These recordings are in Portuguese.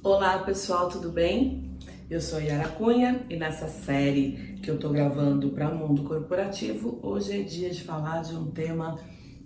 Olá pessoal, tudo bem? Eu sou a Yara Cunha e nessa série que eu tô gravando para Mundo Corporativo, hoje é dia de falar de um tema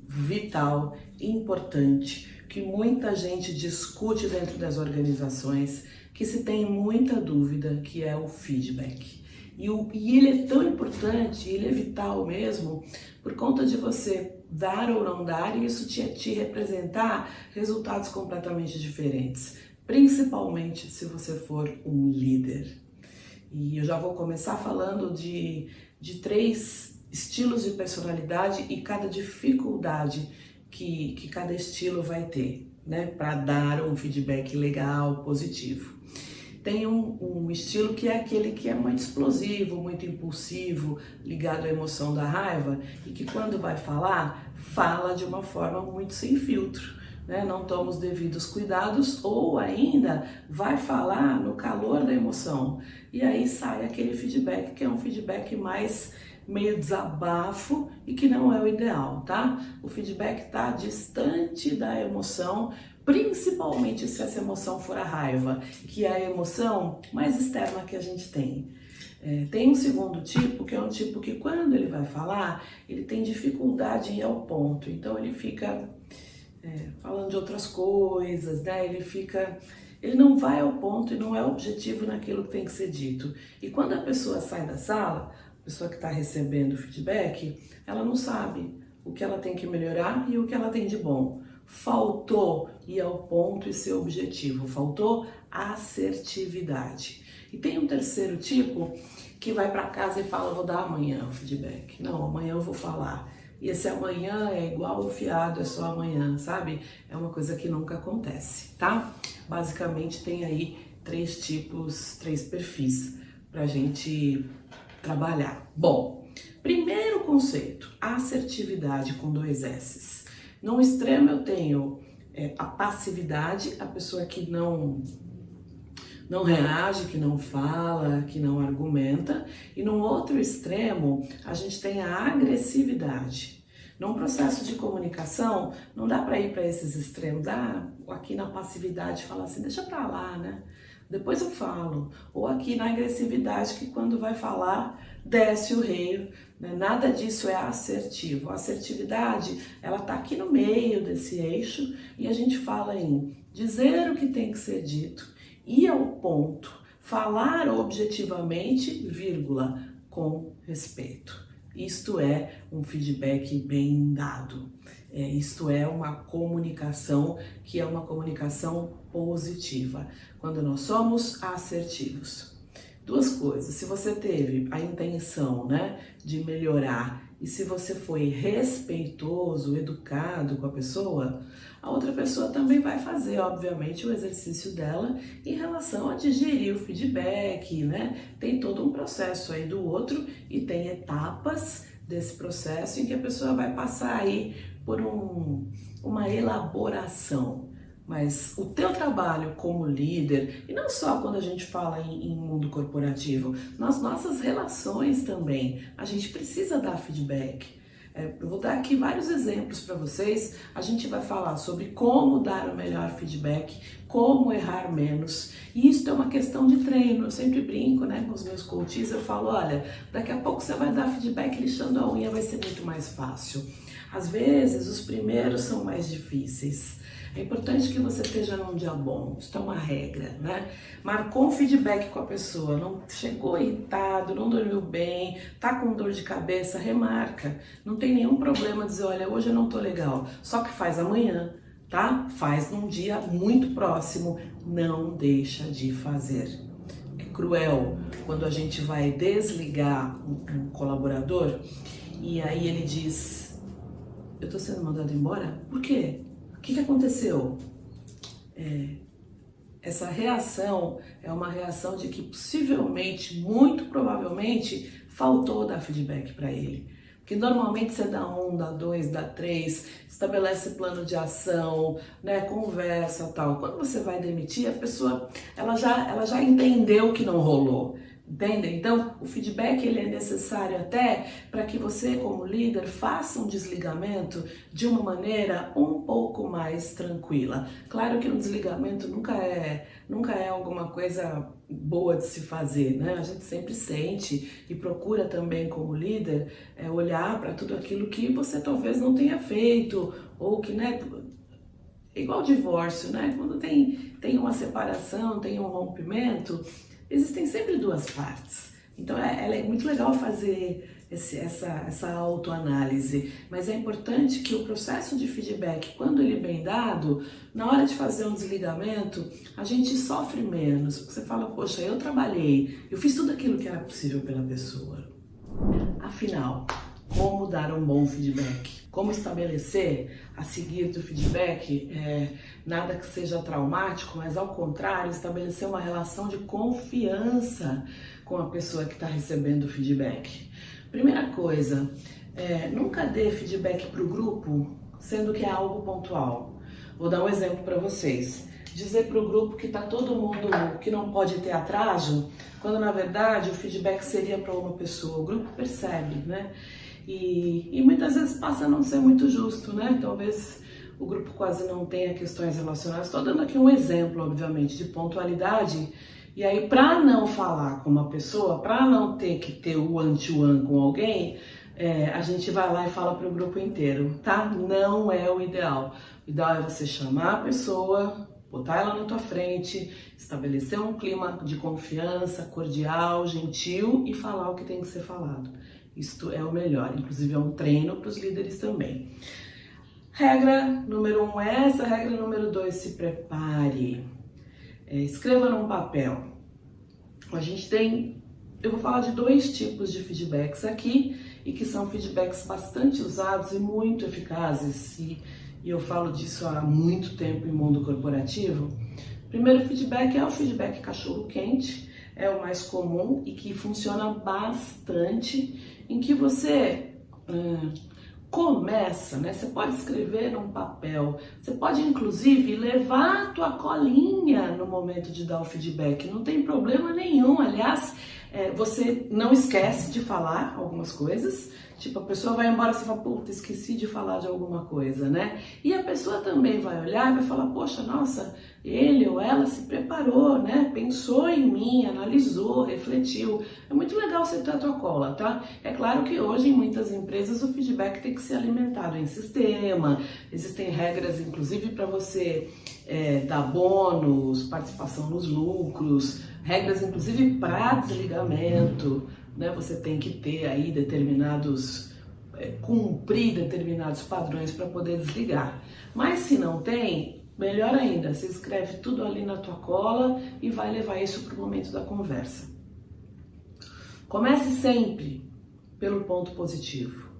vital, importante, que muita gente discute dentro das organizações, que se tem muita dúvida, que é o feedback. E ele é tão importante, ele é vital mesmo, por conta de você dar ou não dar e isso te representar resultados completamente diferentes, principalmente se você for um líder. E eu já vou começar falando de três estilos de personalidade e cada dificuldade que cada estilo vai ter, né, para dar um feedback legal, positivo. Tem um estilo que é aquele que é muito explosivo, muito impulsivo, ligado à emoção da raiva e que quando vai falar, fala de uma forma muito sem filtro, né? Não toma os devidos cuidados ou ainda vai falar no calor da emoção. E aí sai aquele feedback que é um feedback mais meio desabafo e que não é o ideal, tá? O feedback tá distante da emoção, principalmente se essa emoção for a raiva, que é a emoção mais externa que a gente tem. Tem um segundo tipo, que é um tipo que quando ele vai falar, ele tem dificuldade em ir ao ponto, então ele fica falando de outras coisas, né? Ele não vai ao ponto e não é objetivo naquilo que tem que ser dito. E quando a pessoa sai da sala, a pessoa que está recebendo o feedback, ela não sabe o que ela tem que melhorar e o que ela tem de bom. Faltou ir ao ponto e ser objetivo, faltou assertividade. E tem um terceiro tipo que vai para casa e fala, vou dar amanhã o feedback. Não, amanhã eu vou falar. E esse amanhã é igual o fiado, é só amanhã, sabe? É uma coisa que nunca acontece, tá? Basicamente tem aí três tipos, três perfis pra gente trabalhar. Bom, primeiro conceito, assertividade com dois S's. No extremo eu tenho a passividade, a pessoa que não reage, que não fala, que não argumenta. E no outro extremo, a gente tem a agressividade. Num processo de comunicação, não dá para ir para esses extremos. Aqui na passividade, falar assim, deixa para lá, né? Depois eu falo. Ou aqui na agressividade, que quando vai falar, desce o reio. Né? Nada disso é assertivo. A assertividade, ela tá aqui no meio desse eixo e a gente fala em dizer o que tem que ser dito, ir ao ponto, falar objetivamente, vírgula, com respeito. Isto é um feedback bem dado. Isto é uma comunicação que é uma comunicação positiva, quando nós somos assertivos. Duas coisas, se você teve a intenção, né, de melhorar e se você foi respeitoso, educado com a pessoa, a outra pessoa também vai fazer, obviamente, o exercício dela em relação a digerir o feedback, né? Tem todo um processo aí do outro e tem etapas desse processo em que a pessoa vai passar aí por uma elaboração. Mas o teu trabalho como líder, e não só quando a gente fala em mundo corporativo, nas nossas relações também, a gente precisa dar feedback. Eu vou dar aqui vários exemplos para vocês. A gente vai falar sobre como dar o melhor feedback, como errar menos. E isso é uma questão de treino. Eu sempre brinco, né, com os meus coaches. Eu falo, olha, daqui a pouco você vai dar feedback lixando a unha, vai ser muito mais fácil. Às vezes, os primeiros são mais difíceis. É importante que você esteja num dia bom, isso é uma regra, né? Marcou um feedback com a pessoa, não chegou irritado, não dormiu bem, tá com dor de cabeça, remarca. Não tem nenhum problema dizer, olha, hoje eu não tô legal, só que faz amanhã, tá? Faz num dia muito próximo, não deixa de fazer. É cruel quando a gente vai desligar um colaborador e aí ele diz, eu tô sendo mandado embora? Por quê? O que aconteceu? Essa reação é uma reação de que possivelmente, muito provavelmente, faltou dar feedback para ele. Porque normalmente você dá um, dá dois, dá três, estabelece plano de ação, né, conversa tal. Quando você vai demitir, a pessoa ela já entendeu que não rolou. Entende? Então, o feedback ele é necessário até para que você, como líder, faça um desligamento de uma maneira um pouco mais tranquila. Claro que um desligamento nunca é alguma coisa boa de se fazer, né? A gente sempre sente e procura também, como líder, olhar para tudo aquilo que você talvez não tenha feito ou que, né? Igual divórcio, né? Quando tem uma separação, tem um rompimento, existem sempre duas partes. Então é muito legal fazer essa autoanálise, mas é importante que o processo de feedback, quando ele é bem dado, na hora de fazer um desligamento, a gente sofre menos. Você fala, poxa, eu trabalhei, eu fiz tudo aquilo que era possível pela pessoa. Afinal, como dar um bom feedback? Como estabelecer a seguir do feedback, nada que seja traumático, mas ao contrário, estabelecer uma relação de confiança com a pessoa que está recebendo o feedback. Primeira coisa, nunca dê feedback para o grupo, sendo que é algo pontual. Vou dar um exemplo para vocês. Dizer para o grupo que está todo mundo, que não pode ter atraso, quando na verdade o feedback seria para uma pessoa. O grupo percebe, né? E muitas vezes passa a não ser muito justo, né? Talvez o grupo quase não tenha questões relacionadas. Estou dando aqui um exemplo, obviamente, de pontualidade. E aí, para não falar com uma pessoa, para não ter que ter o one-to-one com alguém, a gente vai lá e fala para o grupo inteiro, tá? Não é o ideal. O ideal é você chamar a pessoa, botar ela na tua frente, estabelecer um clima de confiança, cordial, gentil e falar o que tem que ser falado. Isto é o melhor, inclusive é um treino para os líderes também. Regra número 1 é essa, regra número 2, se prepare. Escreva num papel. Eu vou falar de 2 tipos de feedbacks aqui e que são feedbacks bastante usados e muito eficazes e eu falo disso há muito tempo em mundo corporativo. O primeiro feedback é o feedback cachorro-quente, é o mais comum e que funciona bastante, em que você começa, né? Você pode escrever num papel, você pode inclusive levar a tua colinha no momento de dar o feedback, não tem problema nenhum. Aliás, você não esquece de falar algumas coisas, tipo, a pessoa vai embora e você fala, puta, esqueci de falar de alguma coisa, né? E a pessoa também vai olhar e vai falar, poxa, nossa, ele ou ela se preparou, né? Pensou em mim, analisou, refletiu. É muito legal você ter a tua cola, tá? É claro que hoje em muitas empresas o feedback tem que ser alimentado em sistema, existem regras inclusive para você dar bônus, participação nos lucros, regras inclusive para desligamento, né? Você tem que ter aí cumprir determinados padrões para poder desligar. Mas se não tem, melhor ainda, você escreve tudo ali na tua cola e vai levar isso para o momento da conversa. Comece sempre pelo ponto positivo.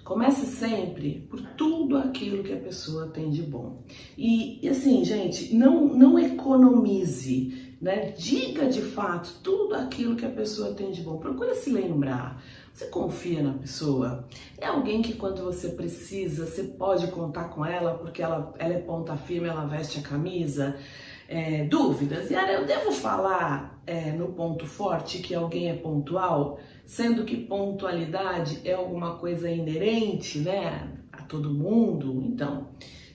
Comece sempre por tudo aquilo que a pessoa tem de bom. E assim, gente, não economize, né? Diga de fato tudo aquilo que a pessoa tem de bom. Procura se lembrar. Você confia na pessoa? É alguém que quando você precisa, você pode contar com ela porque ela é ponta firme, ela veste a camisa? Dúvidas? E eu devo falar no ponto forte que alguém é pontual, sendo que pontualidade é alguma coisa inerente, né, a todo mundo? Então,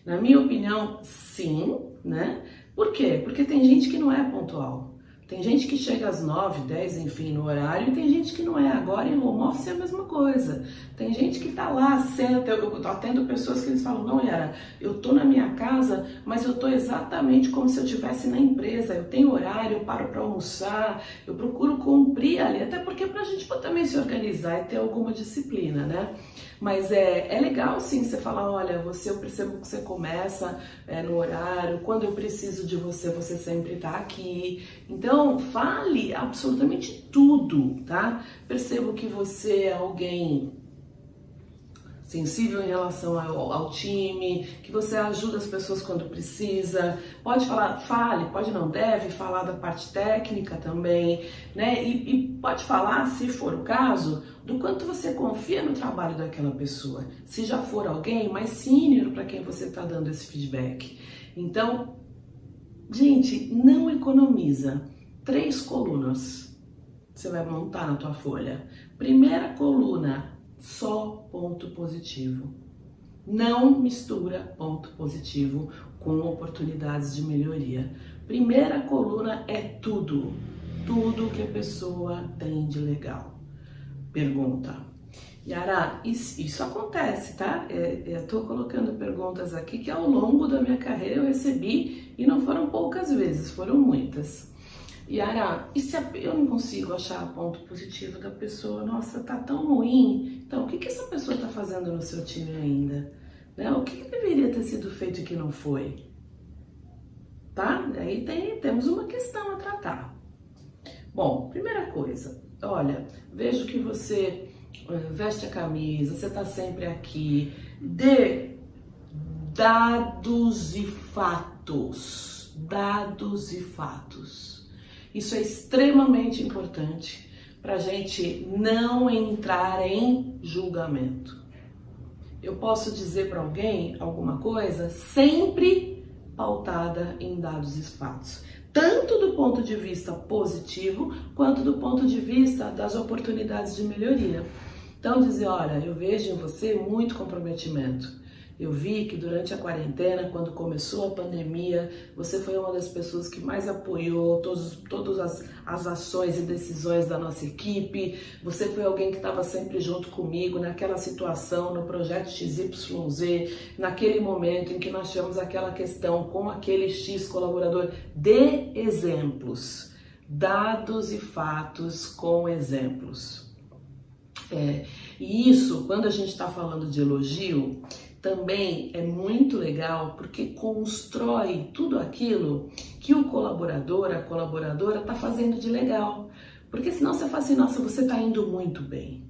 na minha opinião, sim, né? Por quê? Porque tem gente que não é pontual. Tem gente que chega às 9, 10, enfim, no horário, e tem gente que não é. Agora em home office é a mesma coisa. Tem gente que tá lá, senta, eu tô atendo pessoas que eles falam, não, Yara, eu tô na minha casa, mas eu tô exatamente como se eu estivesse na empresa. Eu tenho horário, eu paro para almoçar, eu procuro cumprir ali, até porque pra gente também se organizar e ter alguma disciplina, né? Mas é legal sim você falar, olha, eu percebo que você começa no horário, quando eu preciso de você, você sempre tá aqui. Então, fale absolutamente tudo, tá? Percebo que você é alguém sensível em relação ao time, que você ajuda as pessoas quando precisa. Pode falar, pode não, deve falar da parte técnica também, né? E pode falar, se for o caso, do quanto você confia no trabalho daquela pessoa. Se já for alguém mais sênior para quem você está dando esse feedback. Então, gente, não economiza. 3 colunas. você vai montar na tua folha? Primeira coluna, só ponto positivo. Não mistura ponto positivo com oportunidades de melhoria. Primeira coluna é tudo que a pessoa tem de legal. Pergunta: Yara, isso acontece, tá? Eu tô colocando perguntas aqui que ao longo da minha carreira eu recebi e não foram poucas vezes, foram muitas. Yara, e se eu não consigo achar ponto positivo da pessoa? Nossa, tá tão ruim. Então, o que essa pessoa tá fazendo no seu time ainda? Né? O que deveria ter sido feito e que não foi? Tá? Aí temos uma questão a tratar. Bom, primeira coisa, olha, vejo que você veste a camisa, você tá sempre aqui. Dê dados e fatos. Dados e fatos. Isso é extremamente importante para a gente não entrar em julgamento. Eu posso dizer para alguém alguma coisa sempre pautada em dados e fatos, tanto do ponto de vista positivo quanto do ponto de vista das oportunidades de melhoria. Então dizer, olha, eu vejo em você muito comprometimento. Eu vi que durante a quarentena, quando começou a pandemia, você foi uma das pessoas que mais apoiou todas as ações e decisões da nossa equipe. Você foi alguém que estava sempre junto comigo naquela situação, no projeto XYZ, naquele momento em que nós tivemos aquela questão com aquele X colaborador. Dê exemplos, dados e fatos com exemplos. E isso, quando a gente está falando de elogio, também é muito legal porque constrói tudo aquilo que o colaborador, a colaboradora está fazendo de legal. Porque senão você fala assim, nossa, você está indo muito bem.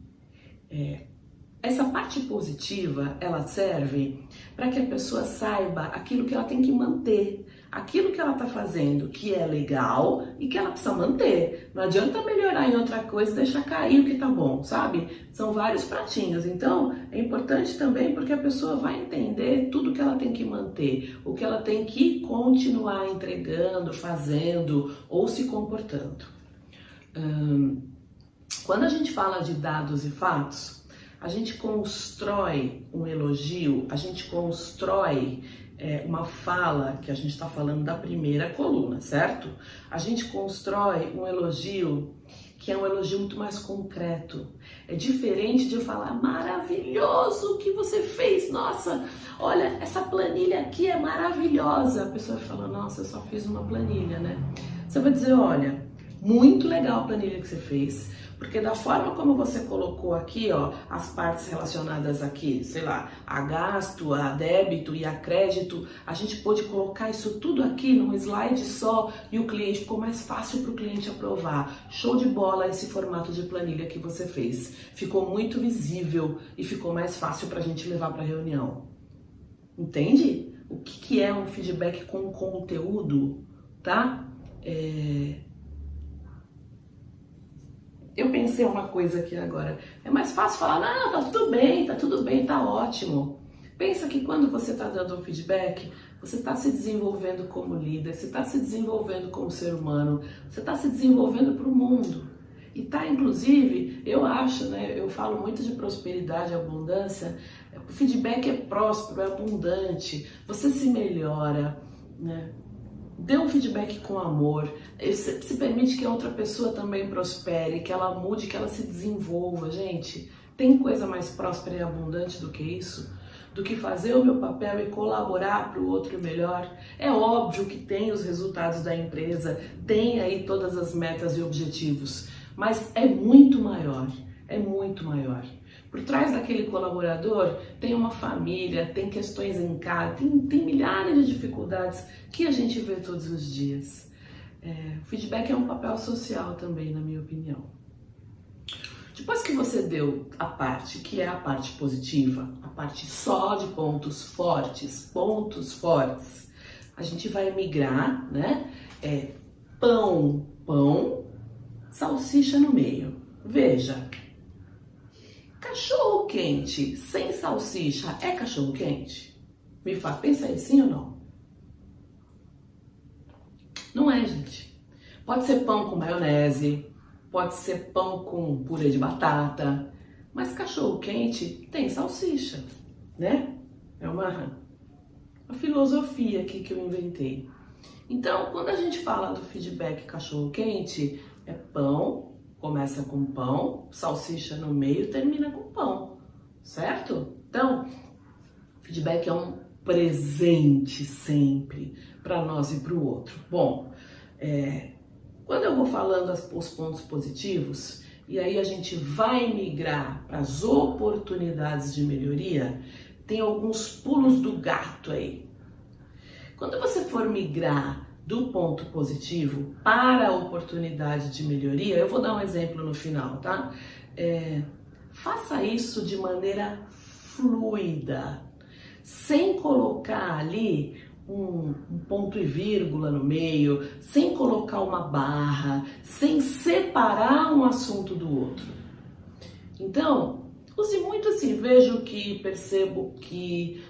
Essa parte positiva, ela serve para que a pessoa saiba aquilo que ela tem que manter. Aquilo que ela está fazendo que é legal e que ela precisa manter. Não adianta melhorar em outra coisa e deixar cair o que tá bom, sabe? São vários pratinhos. Então, é importante também porque a pessoa vai entender tudo que ela tem que manter, o que ela tem que continuar entregando, fazendo ou se comportando. Quando a gente fala de dados e fatos, a gente constrói um elogio, a gente constrói uma fala, que a gente está falando da primeira coluna, certo? A gente constrói um elogio que é um elogio muito mais concreto. É diferente de eu falar, maravilhoso o que você fez, nossa, olha, essa planilha aqui é maravilhosa. A pessoa fala, nossa, eu só fiz uma planilha, né? Você vai dizer, olha, muito legal a planilha que você fez, porque da forma como você colocou aqui, ó, as partes relacionadas aqui, sei lá, a gasto, a débito e a crédito, a gente pôde colocar isso tudo aqui num slide só e o cliente ficou mais fácil para o cliente aprovar. Show de bola esse formato de planilha que você fez. Ficou muito visível e ficou mais fácil para a gente levar para a reunião. Entende? O que é um feedback com conteúdo, tá? Eu pensei uma coisa aqui agora. É mais fácil falar, não, tá tudo bem, tá ótimo. Pensa que quando você está dando um feedback, você está se desenvolvendo como líder, você está se desenvolvendo como ser humano, você está se desenvolvendo para o mundo. E tá, inclusive, eu acho, né, eu falo muito de prosperidade e abundância, o feedback é próspero, é abundante, você se melhora, né? Dê um feedback com amor, se permite que a outra pessoa também prospere, que ela mude, que ela se desenvolva. Gente, tem coisa mais próspera e abundante do que isso? Do que fazer o meu papel e colaborar para o outro melhor? É óbvio que tem os resultados da empresa, tem aí todas as metas e objetivos, mas é muito maior, é muito maior. Por trás daquele colaborador tem uma família, tem questões em casa, tem milhares de dificuldades que a gente vê todos os dias. O feedback é um papel social também, na minha opinião. Depois que você deu a parte que é a parte positiva, a parte só de pontos fortes, a gente vai migrar, né? Pão, salsicha no meio. Veja. Cachorro quente sem salsicha é cachorro quente? Me faz, pensa aí, sim ou não? Não é, gente. Pode ser pão com maionese, pode ser pão com purê de batata, mas cachorro quente tem salsicha, né? É uma filosofia aqui que eu inventei. Então, quando a gente fala do feedback cachorro quente, é pão, começa com pão, salsicha no meio, termina com pão, certo? Então, feedback é um presente sempre para nós e para o outro. Bom, quando eu vou falando os pontos positivos, e aí a gente vai migrar para as oportunidades de melhoria, tem alguns pulos do gato aí. Quando você for migrar do ponto positivo para a oportunidade de melhoria, eu vou dar um exemplo no final, tá? Faça isso de maneira fluida, sem colocar ali um ponto e vírgula no meio, sem colocar uma barra, sem separar um assunto do outro. Então, use muito assim, percebo que,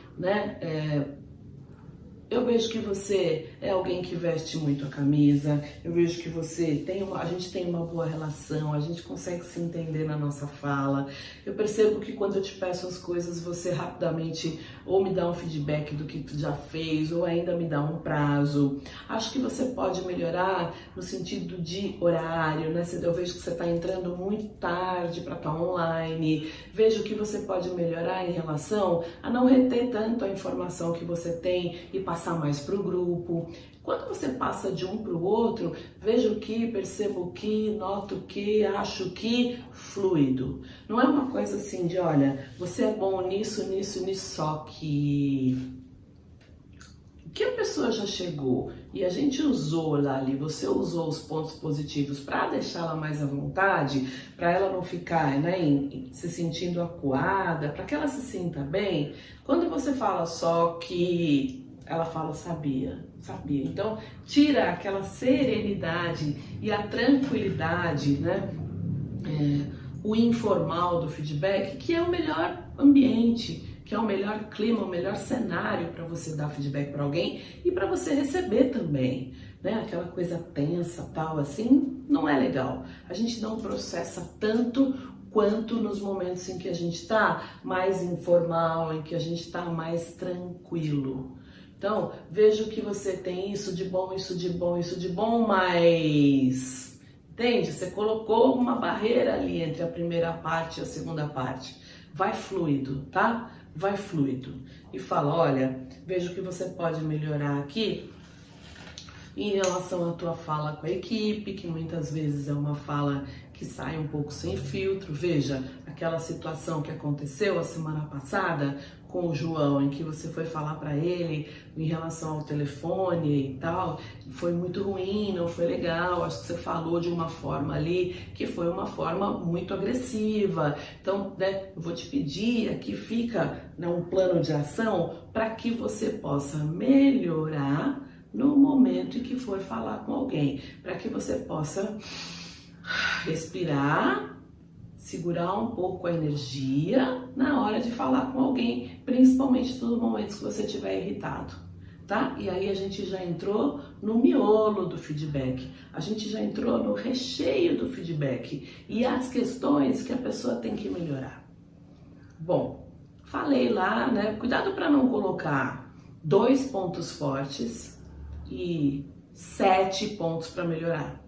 eu vejo que você é alguém que veste muito a camisa, eu vejo que a gente tem uma boa relação, a gente consegue se entender na nossa fala. Eu percebo que quando eu te peço as coisas, você rapidamente ou me dá um feedback do que tu já fez, ou ainda me dá um prazo. Acho que você pode melhorar no sentido de horário, né? Eu vejo que você está entrando muito tarde para estar online. Vejo que você pode melhorar em relação a não reter tanto a informação que você tem e passar mais para o grupo. Quando você passa de um para o outro, vejo que, percebo que, noto que, acho que, fluido. Não é uma coisa assim de, olha, você é bom nisso, nisso, nisso, só que a pessoa já chegou e a gente usou lá ali, você usou os pontos positivos para deixá-la mais à vontade, para ela não ficar, se sentindo acuada, para que ela se sinta bem. Quando você fala só que, ela fala sabia. Então, tira aquela serenidade e a tranquilidade, o informal do feedback, que é o melhor ambiente, que é o melhor clima, o melhor cenário para você dar feedback para alguém e para você receber também, Aquela coisa tensa, tal, assim, não é legal. A gente não processa tanto quanto nos momentos em que a gente está mais informal, em que a gente está mais tranquilo. Então, vejo que você tem isso de bom, isso de bom, isso de bom, mas... Entende? Você colocou uma barreira ali entre a primeira parte e a segunda parte. Vai fluido, tá? Vai fluido. E fala, olha, vejo que você pode melhorar aqui em relação à tua fala com a equipe, que muitas vezes é uma fala que sai um pouco sem filtro. Veja, aquela situação que aconteceu a semana passada com o João, em que você foi falar para ele em relação ao telefone e tal, foi muito ruim, não foi legal, acho que você falou de uma forma ali que foi uma forma muito agressiva. Então, eu vou te pedir, aqui fica um plano de ação para que você possa melhorar no momento em que for falar com alguém, para que você possa respirar, segurar um pouco a energia na hora de falar com alguém, principalmente nos momentos que você estiver irritado, tá? E aí a gente já entrou no miolo do feedback, a gente já entrou no recheio do feedback e as questões que a pessoa tem que melhorar. Bom, falei lá, Cuidado para não colocar 2 pontos fortes e 7 pontos para melhorar.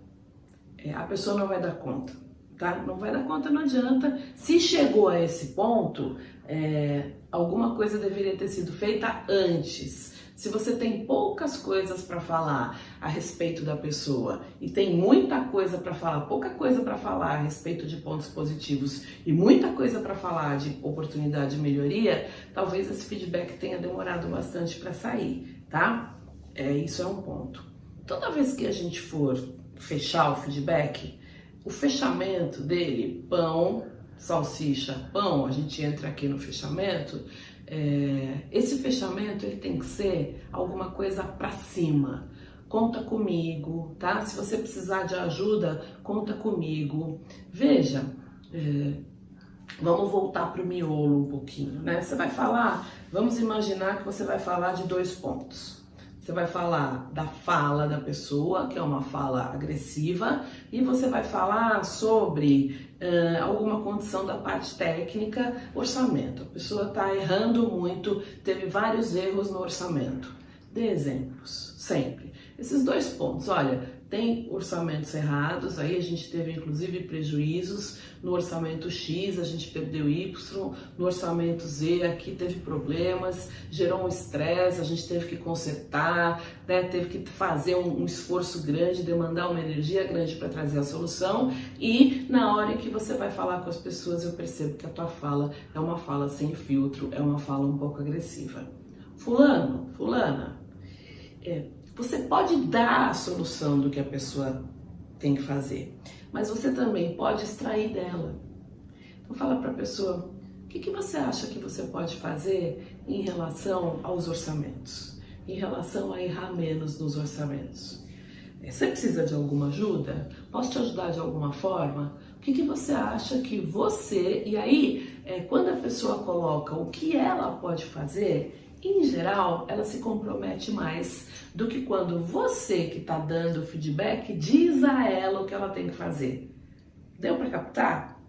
A pessoa não vai dar conta, tá? Não vai dar conta, não adianta. Se chegou a esse ponto, alguma coisa deveria ter sido feita antes. Se você tem poucas coisas para falar a respeito da pessoa e tem muita coisa para falar, pouca coisa para falar a respeito de pontos positivos e muita coisa para falar de oportunidade de melhoria, talvez esse feedback tenha demorado bastante para sair, tá? Isso é um ponto. Toda vez que a gente for fechar o feedback, o fechamento dele, pão, salsicha, pão, a gente entra aqui no fechamento, esse fechamento ele tem que ser alguma coisa para cima. Conta comigo, tá? Se você precisar de ajuda, conta comigo. Veja, vamos voltar para o miolo um pouquinho, Você vai falar, vamos imaginar que você vai falar de 2 pontos. Você vai falar da fala da pessoa, que é uma fala agressiva, e você vai falar sobre alguma condição da parte técnica, orçamento. A pessoa está errando muito, teve vários erros no orçamento. Dê exemplos, sempre. Esses 2 pontos, olha, tem orçamentos errados, aí a gente teve inclusive prejuízos, no orçamento X a gente perdeu Y, no orçamento Z aqui teve problemas, gerou um estresse, a gente teve que consertar, né, teve que fazer um esforço grande, demandar uma energia grande para trazer a solução, e na hora em que você vai falar com as pessoas eu percebo que a tua fala é uma fala sem filtro, é uma fala um pouco agressiva. Fulano, fulana, você pode dar a solução do que a pessoa tem que fazer, mas você também pode extrair dela. Então fala para a pessoa, o que você acha que você pode fazer em relação aos orçamentos? Em relação a errar menos nos orçamentos? Você precisa de alguma ajuda? Posso te ajudar de alguma forma? O que você acha que você... E aí, quando a pessoa coloca o que ela pode fazer, em geral, ela se compromete mais do que quando você que está dando o feedback diz a ela o que ela tem que fazer. Deu para captar?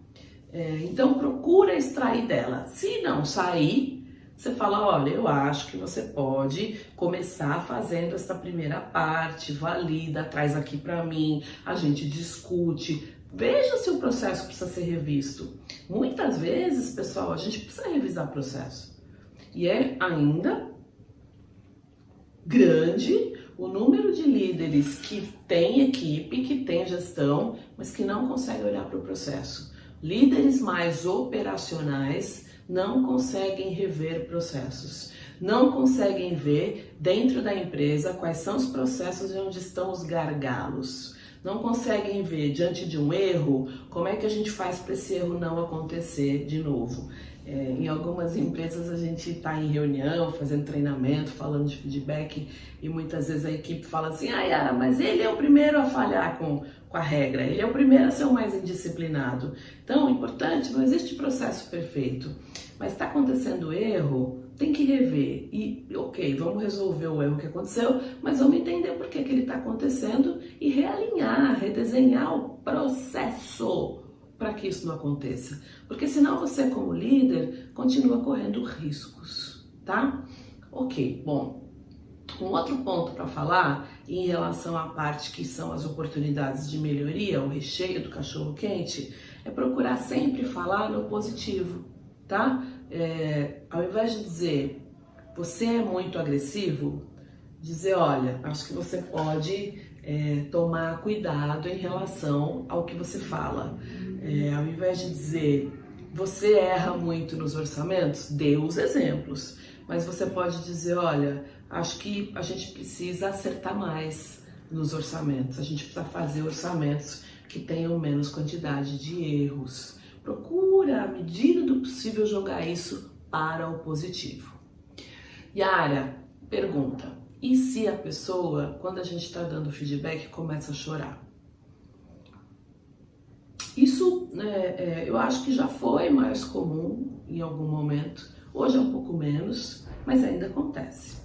Então procura extrair dela. Se não sair, você fala, olha, eu acho que você pode começar fazendo essa primeira parte, valida, traz aqui para mim, a gente discute, veja se o processo precisa ser revisto. Muitas vezes, pessoal, a gente precisa revisar o processo. E é ainda grande o número de líderes que tem equipe, que tem gestão, mas que não conseguem olhar para o processo. Líderes mais operacionais não conseguem rever processos, não conseguem ver dentro da empresa quais são os processos e onde estão os gargalos. Não conseguem ver diante de um erro como é que a gente faz para esse erro não acontecer de novo. Em algumas empresas a gente está em reunião, fazendo treinamento, falando de feedback e muitas vezes a equipe fala assim, Yara, mas ele é o primeiro a falhar com a regra, ele é o primeiro a ser o mais indisciplinado. Então, é importante, não existe processo perfeito, mas está acontecendo erro, tem que rever e, ok, vamos resolver o erro que aconteceu, mas vamos entender por que ele está acontecendo e realinhar, redesenhar o processo para que isso não aconteça. Porque senão você, como líder, continua correndo riscos, tá? Ok, bom. Um outro ponto para falar em relação à parte que são as oportunidades de melhoria, o recheio do cachorro quente, é procurar sempre falar no positivo, tá? Ao invés de dizer, você é muito agressivo, dizer, olha, acho que você pode tomar cuidado em relação ao que você fala. Ao invés de dizer, você erra muito nos orçamentos, dê os exemplos. Mas você pode dizer, olha, acho que a gente precisa acertar mais nos orçamentos. A gente precisa fazer orçamentos que tenham menos quantidade de erros. Procura, à medida do possível, jogar isso para o positivo. Yara, pergunta, e se a pessoa, quando a gente está dando feedback, começa a chorar? Isso, eu acho que já foi mais comum em algum momento, hoje é um pouco menos, mas ainda acontece.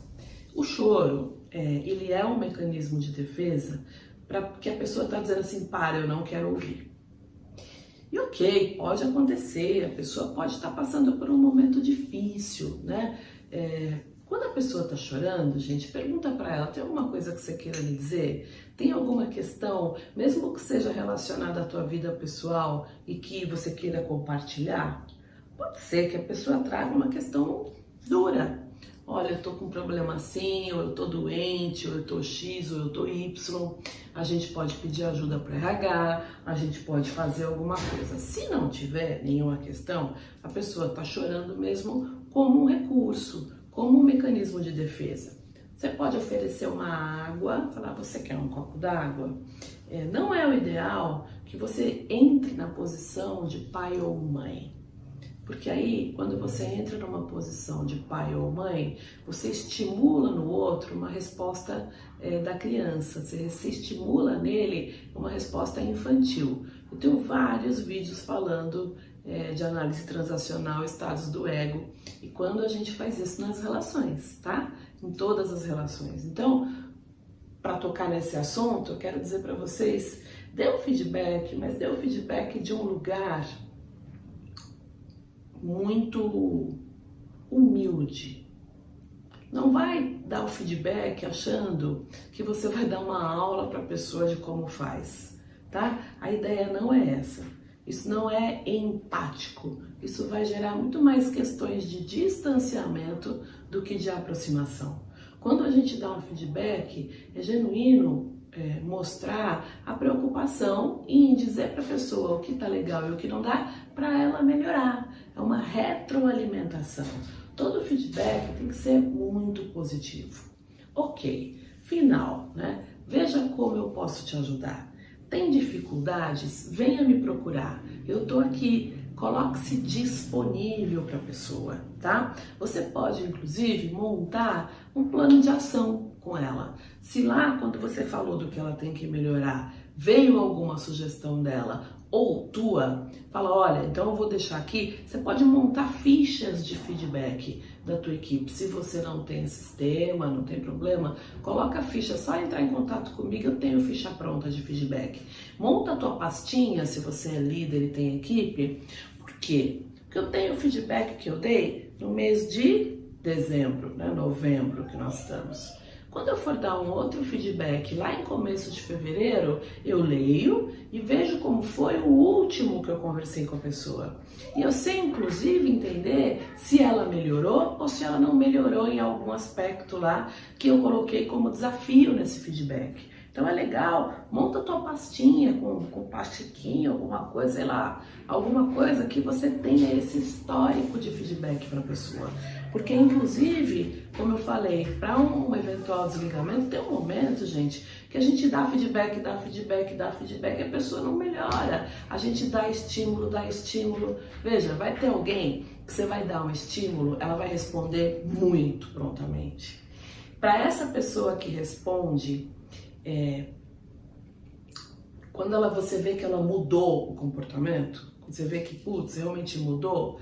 O choro, ele é um mecanismo de defesa para que a pessoa está dizendo assim, para, eu não quero ouvir. E ok, pode acontecer, a pessoa pode estar passando por um momento difícil, né? Quando a pessoa está chorando, gente, pergunta para ela, tem alguma coisa que você queira me dizer? Tem alguma questão, mesmo que seja relacionada à tua vida pessoal e que você queira compartilhar? Pode ser que a pessoa traga uma questão dura. Olha, eu tô com um problema assim, ou eu tô doente, ou eu tô X, ou eu tô Y. A gente pode pedir ajuda para RH, a gente pode fazer alguma coisa. Se não tiver nenhuma questão, a pessoa tá chorando mesmo como um recurso, como um mecanismo de defesa. Você pode oferecer uma água, falar, você quer um copo d'água? Não é o ideal que você entre na posição de pai ou mãe. Porque aí, quando você entra numa posição de pai ou mãe, você estimula no outro uma resposta da criança, você estimula nele uma resposta infantil. Eu tenho vários vídeos falando de análise transacional, estados do ego, e quando a gente faz isso nas relações, tá? em todas as relações. Então, para tocar nesse assunto, eu quero dizer para vocês, dê um feedback, mas dê um feedback de um lugar muito humilde. Não vai dar o feedback achando que você vai dar uma aula para a pessoa de como faz, tá? A ideia não é essa. Isso não é empático. Isso vai gerar muito mais questões de distanciamento do que de aproximação. Quando a gente dá um feedback, é genuíno mostrar a preocupação em dizer para a pessoa o que está legal e o que não dá, para ela melhorar. É uma retroalimentação. Todo feedback tem que ser muito positivo. Ok, final, né? Veja como eu posso te ajudar. Tem dificuldades? Venha me procurar. Eu estou aqui. Coloque-se disponível para a pessoa, tá? Você pode, inclusive, montar um plano de ação com ela. Se lá, quando você falou do que ela tem que melhorar, veio alguma sugestão dela ou tua, fala, olha, então eu vou deixar aqui, você pode montar fichas de feedback da tua equipe. Se você não tem sistema, não tem problema, coloca a ficha, só entrar em contato comigo, eu tenho ficha pronta de feedback. Monta a tua pastinha, se você é líder e tem equipe. Por quê? Porque eu tenho o feedback que eu dei no mês de dezembro, né, novembro que nós estamos. Quando eu for dar um outro feedback lá em começo de fevereiro, eu leio e vejo como foi o último que eu conversei com a pessoa. E eu sei, inclusive, entender se ela melhorou ou se ela não melhorou em algum aspecto lá que eu coloquei como desafio nesse feedback. Então é legal, monta tua pastinha com plastiquinho, alguma coisa, sei lá, alguma coisa que você tenha esse histórico de feedback para a pessoa. Porque, inclusive, como eu falei, para um eventual desligamento, tem um momento, gente, que a gente dá feedback, e a pessoa não melhora. A gente dá estímulo. Veja, vai ter alguém que você vai dar um estímulo, ela vai responder muito prontamente. Para essa pessoa que responde, quando você vê que ela mudou o comportamento, você vê que, putz, realmente mudou,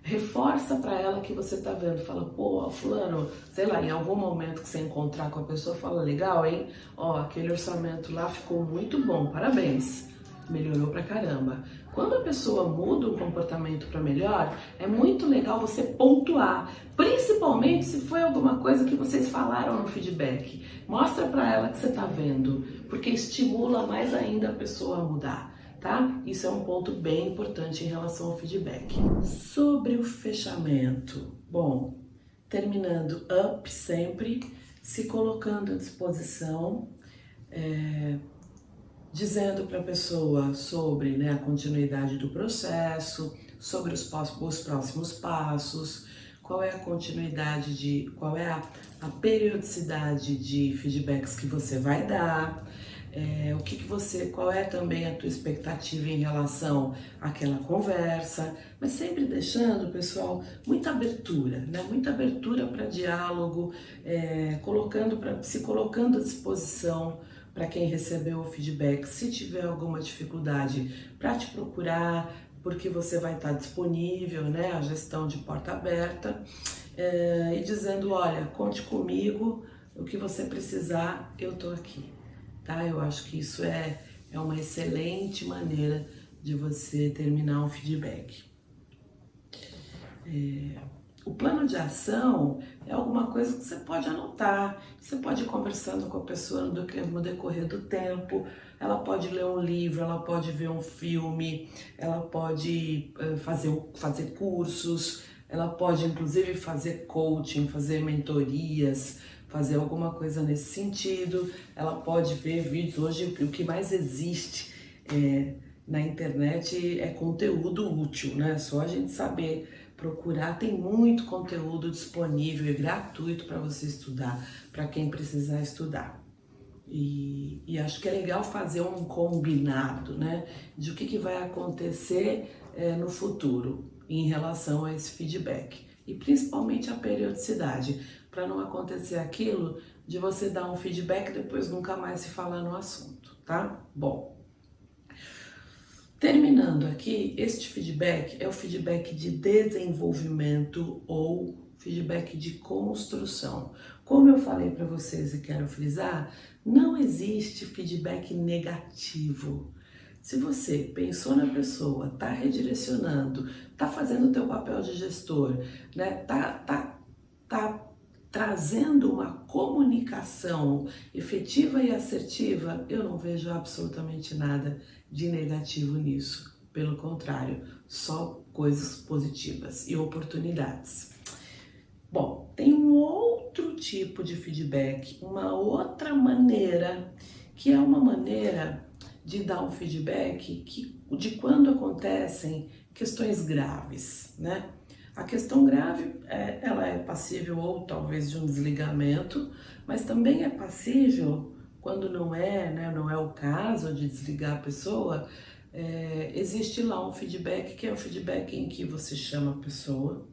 reforça para ela que você tá vendo, fala, pô, fulano, sei lá, em algum momento que você encontrar com a pessoa, fala, legal, hein? Ó, aquele orçamento lá ficou muito bom, parabéns, melhorou pra caramba. Quando a pessoa muda o comportamento para melhor, é muito legal você pontuar, principalmente se foi alguma coisa que vocês falaram no feedback. Mostra para ela que você tá vendo, porque estimula mais ainda a pessoa a mudar. Tá? Isso é um ponto bem importante em relação ao feedback. Sobre o fechamento, bom, terminando up sempre, se colocando à disposição, dizendo para a pessoa sobre, né, a continuidade do processo, sobre os próximos passos, qual é a continuidade qual é a periodicidade de feedbacks que você vai dar. Qual é também a tua expectativa em relação àquela conversa, mas sempre deixando, pessoal, muita abertura, né? Muita abertura para diálogo, se colocando à disposição para quem recebeu o feedback, se tiver alguma dificuldade, para te procurar, porque você vai estar disponível, né? A gestão de porta aberta, e dizendo, olha, conte comigo, o que você precisar, eu tô aqui. Tá? Eu acho que isso é uma excelente maneira de você terminar um feedback. O plano de ação é alguma coisa que você pode anotar, você pode ir conversando com a pessoa no decorrer do tempo, ela pode ler um livro, ela pode ver um filme, ela pode fazer cursos, ela pode inclusive fazer coaching, fazer mentorias, fazer alguma coisa nesse sentido. Ela pode ver vídeos. Hoje o que mais existe na internet é conteúdo útil, né? Só a gente saber procurar, tem muito conteúdo disponível e gratuito para você estudar, para quem precisar estudar. E acho que é legal fazer um combinado, né, de o que vai acontecer no futuro em relação a esse feedback. E principalmente a periodicidade, para não acontecer aquilo de você dar um feedback e depois nunca mais se falar no assunto, tá? Bom, terminando aqui, este feedback é o feedback de desenvolvimento ou feedback de construção. Como eu falei para vocês e quero frisar, não existe feedback negativo. Se você pensou na pessoa, está redirecionando, está fazendo o teu papel de gestor, né? Tá trazendo uma comunicação efetiva e assertiva, eu não vejo absolutamente nada de negativo nisso. Pelo contrário, só coisas positivas e oportunidades. Bom, tem um outro tipo de feedback, uma outra maneira, que é uma maneira de dar um feedback de quando acontecem questões graves, né? A questão grave, ela é passível ou talvez de um desligamento, mas também é passível, quando não é, né, não é o caso de desligar a pessoa, existe lá um feedback que é o feedback em que você chama a pessoa,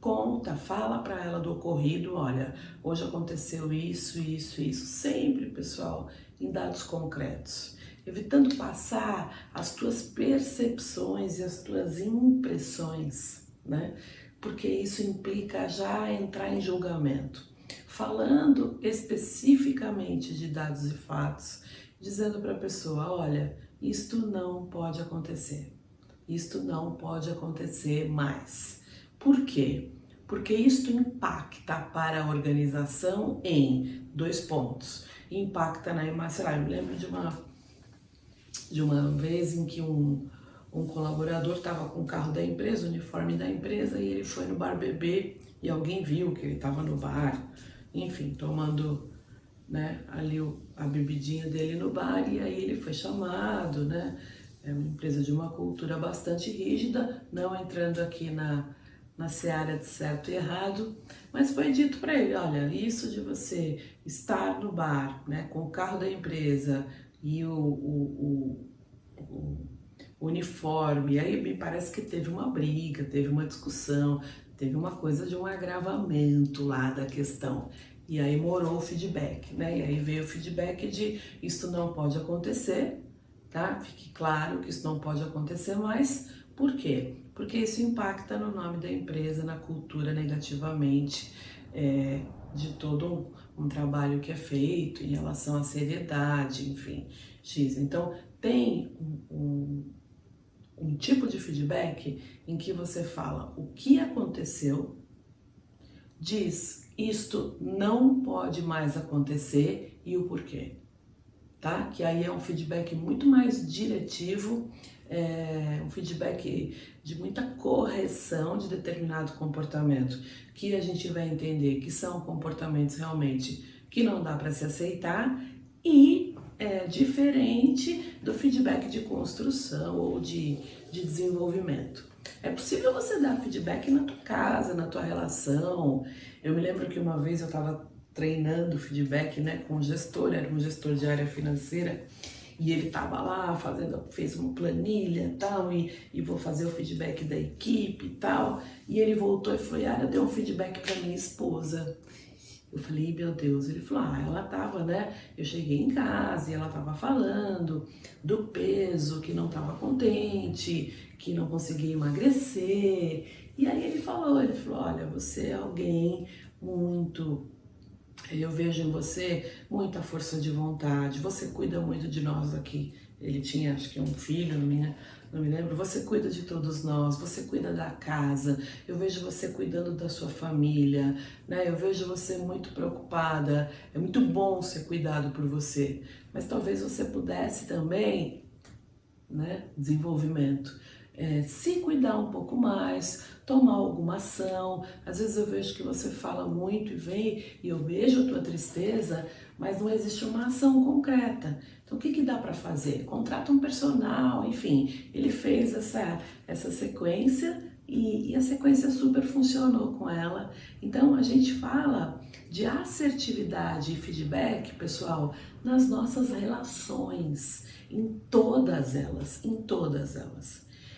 conta, fala para ela do ocorrido, olha, hoje aconteceu isso, isso, isso, sempre, pessoal, em dados concretos, evitando passar as tuas percepções e as tuas impressões, né? Porque isso implica já entrar em julgamento. Falando especificamente de dados e fatos, dizendo para a pessoa, olha, isto não pode acontecer, isto não pode acontecer mais. Por quê? Porque isto impacta para a organização em 2 pontos. Impacta na imagem, sei lá, eu me lembro de uma vez em que um colaborador estava com o carro da empresa, o uniforme da empresa, e ele foi no bar beber e alguém viu que ele estava no bar, enfim, tomando, né, ali a bebidinha dele no bar, e aí ele foi chamado, né? É uma empresa de uma cultura bastante rígida, não entrando aqui na seara de certo e errado, mas foi dito para ele, olha, isso de você estar no bar, né, com o carro da empresa e o uniforme, aí me parece que teve uma briga, teve uma discussão, teve uma coisa de um agravamento lá da questão. E aí morou o feedback, né? E aí veio o feedback de isso não pode acontecer, tá? Fique claro que isso não pode acontecer mais. Por quê? Porque isso impacta no nome da empresa, na cultura negativamente, de todo um trabalho que é feito em relação à seriedade, enfim, X. Então, tem um tipo de feedback em que você fala o que aconteceu, diz isto não pode mais acontecer e o porquê, tá? Que aí é um feedback muito mais diretivo, um feedback de muita correção de determinado comportamento, que a gente vai entender que são comportamentos realmente que não dá para se aceitar e é diferente do feedback de construção ou de desenvolvimento. É possível você dar feedback na tua casa, na tua relação. Eu me lembro que uma vez eu estava treinando feedback, né, com um gestor, era um gestor de área financeira, e ele estava lá fez uma planilha e tal, e vou fazer o feedback da equipe e tal, e ele voltou e falou, Yara, deu um feedback para minha esposa. Eu falei, meu Deus, ele falou, ela tava, né, eu cheguei em casa e ela tava falando do peso, que não tava contente, que não conseguia emagrecer, e aí ele falou, olha, você é alguém muito, eu vejo em você muita força de vontade, você cuida muito de nós aqui. Ele tinha, acho que um filho, não me lembro. Você cuida de todos nós, você cuida da casa. Eu vejo você cuidando da sua família, né? Eu vejo você muito preocupada. É muito bom ser cuidado por você. Mas talvez você pudesse também, né? Desenvolvimento. Se cuidar um pouco mais, tomar alguma ação. Às vezes eu vejo que você fala muito e vem, e eu vejo a tua tristeza, mas não existe uma ação concreta. Então o que dá para fazer? Contrata um personal, enfim. Ele fez essa sequência e a sequência super funcionou com ela. Então a gente fala de assertividade e feedback, pessoal, nas nossas relações, em todas elas,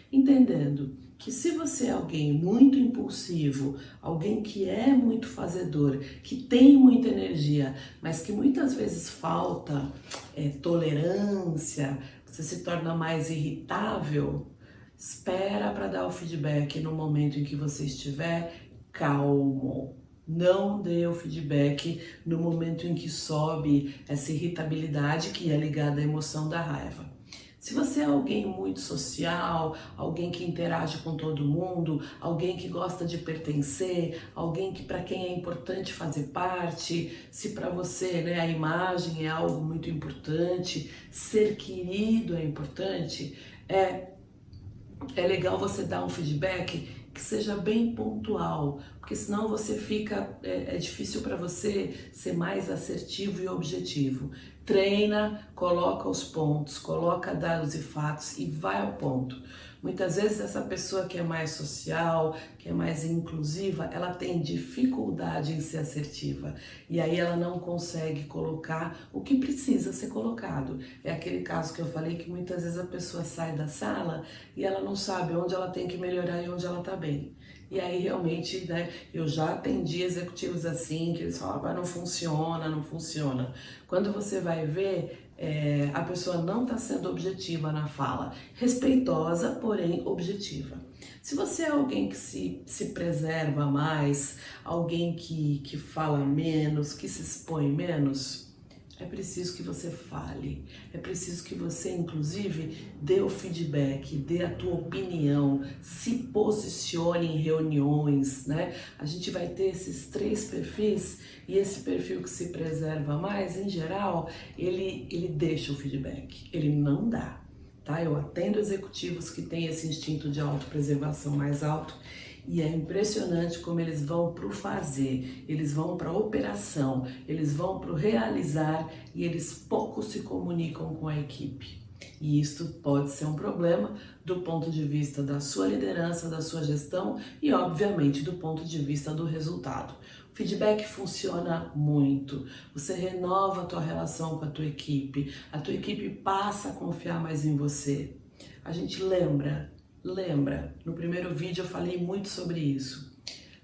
entendendo que se você é alguém muito impulsivo, alguém que é muito fazedor, que tem muita energia, mas que muitas vezes falta tolerância, você se torna mais irritável, espera para dar o feedback no momento em que você estiver calmo. Não dê o feedback no momento em que sobe essa irritabilidade que é ligada à emoção da raiva. Se você é alguém muito social, alguém que interage com todo mundo, alguém que gosta de pertencer, alguém que para quem é importante fazer parte, se para você, né, a imagem é algo muito importante, ser querido é importante, é legal você dar um feedback que seja bem pontual, porque senão você fica, é difícil para você ser mais assertivo e objetivo. Treina, coloca os pontos, coloca dados e fatos e vai ao ponto. Muitas vezes essa pessoa que é mais social, que é mais inclusiva, ela tem dificuldade em ser assertiva e aí ela não consegue colocar o que precisa ser colocado. É aquele caso que eu falei que muitas vezes a pessoa sai da sala e ela não sabe onde ela tem que melhorar e onde ela está bem. E aí realmente, né, eu já atendi executivos assim, que eles falam, não funciona, não funciona. Quando você vai ver, a pessoa não está sendo objetiva na fala, respeitosa, porém objetiva. Se você é alguém que se preserva mais, alguém que fala menos, que se expõe menos, é preciso que você fale, é preciso que você, inclusive, dê o feedback, dê a tua opinião, se posicione em reuniões, né? A gente vai ter esses 3 perfis e esse perfil que se preserva mais, em geral, ele deixa o feedback, ele não dá, tá? Eu atendo executivos que têm esse instinto de autopreservação mais alto e é impressionante como eles vão para o fazer, eles vão para a operação, eles vão para o realizar e eles pouco se comunicam com a equipe. E isso pode ser um problema do ponto de vista da sua liderança, da sua gestão e, obviamente, do ponto de vista do resultado. O feedback funciona muito, você renova a tua relação com a tua equipe passa a confiar mais em você. A gente lembra, no primeiro vídeo eu falei muito sobre isso.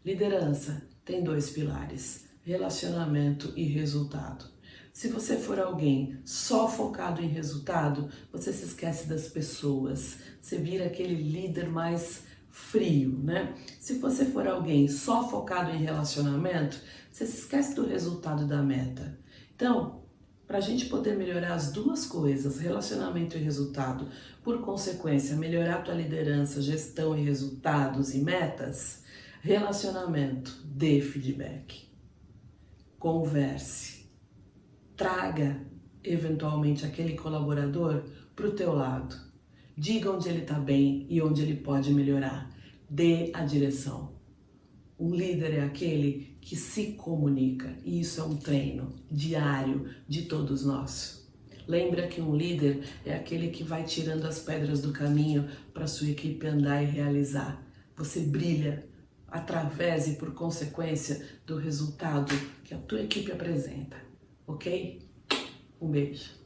Liderança tem 2 pilares, relacionamento e resultado. Se você for alguém só focado em resultado, você se esquece das pessoas, você vira aquele líder mais frio, né? Se você for alguém só focado em relacionamento, você se esquece do resultado da meta. Então, para a gente poder melhorar as 2 coisas, relacionamento e resultado, por consequência, melhorar a tua liderança, gestão e resultados e metas, relacionamento, dê feedback, converse, traga eventualmente aquele colaborador para o teu lado, diga onde ele está bem e onde ele pode melhorar, dê a direção. Um líder é aquele que se comunica e isso é um treino diário de todos nós. Lembra que um líder é aquele que vai tirando as pedras do caminho para sua equipe andar e realizar. Você brilha através e por consequência do resultado que a tua equipe apresenta, ok? Um beijo.